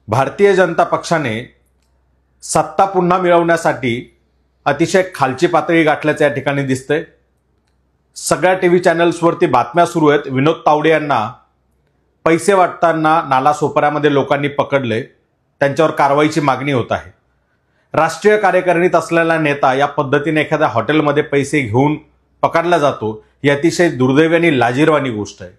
भारतीय जनता पक्षाने सत्ता पुन्हा मिळवण्यासाठी अतिशय खालची पातळी गाठल्याचे या ठिकाणी दिसतंय। सगळ्या टीव्ही चॅनल्सवरती बातम्या सुरू आहेत। विनोद तावडे यांना पैसे वाटताना नालासोपाऱ्यामध्ये लोकांनी पकडले, त्यांच्यावर कारवाईची मागणी होत आहे। राष्ट्रीय कार्यकारिणीत असलेला नेता या पद्धतीने एखाद्या हॉटेलमध्ये पैसे घेऊन पकडला जातो, ही अतिशय दुर्दैवी आणि लाजिरवाणी गोष्ट आहे।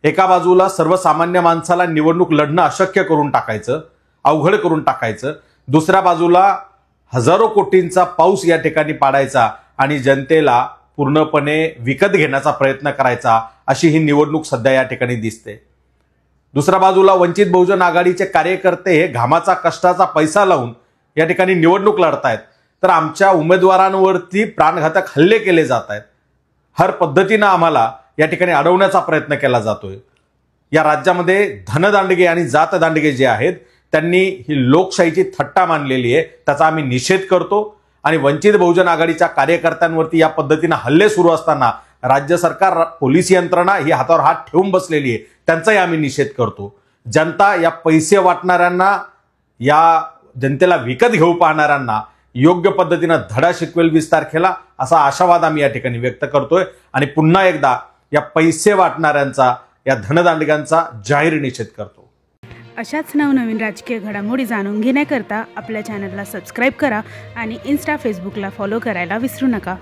एका बाजूला सर्वसामान्य माणसाला निवडणूक लढणं अशक्य करून टाकायचं, अवघड करून टाकायचं, दुसऱ्या बाजूला हजारो कोटींचा पाऊस या ठिकाणी पाडायचा आणि जनतेला पूर्णपणे विकत घेण्याचा प्रयत्न करायचा, अशी ही निवडणूक सध्या या ठिकाणी दिसते। दुसऱ्या बाजूला वंचित बहुजन आघाडीचे कार्यकर्ते हे घामाचा कष्टाचा पैसा लावून या ठिकाणी निवडणूक लढतायत, तर आमच्या उमेदवारांवरती प्राणघातक हल्ले केले जात आहेत। हर पद्धतीने आम्हाला या ठिकाणी अडवण्याचा प्रयत्न केला जातोय। या राज्यामध्ये धनदांडगे आणि जातदांडगे जे आहेत त्यांनी ही लोकशाहीची थट्टा मानलेली आहे, त्याचा आम्ही निषेध करतो। आणि वंचित बहुजन आघाडीच्या कार्यकर्त्यांवरती या पद्धतीने हल्ले सुरू असताना राज्य सरकार, पोलीस यंत्रणा ही हातावर हात ठेवून बसलेली आहे, त्यांचाही आम्ही निषेध करतो। जनता या पैसे वाटणाऱ्यांना, या जनतेला विकत घेऊ पाहणाऱ्यांना योग्य पद्धतीने धडा शिकवेल 20 तारखेला, असा आशावाद आम्ही या ठिकाणी व्यक्त करतोय। आणि पुन्हा एकदा या पैसे वाटणाऱ्यांचा, या धनदांडग्यांचा जाहीर निषेध करतो। अशाच नवनवीन राजकीय घडामोडी जाणून घेण्याकरता आपल्या चॅनलला सबस्क्राईब करा आणि इन्स्टा, फेसबुकला फॉलो करायला विसरू नका।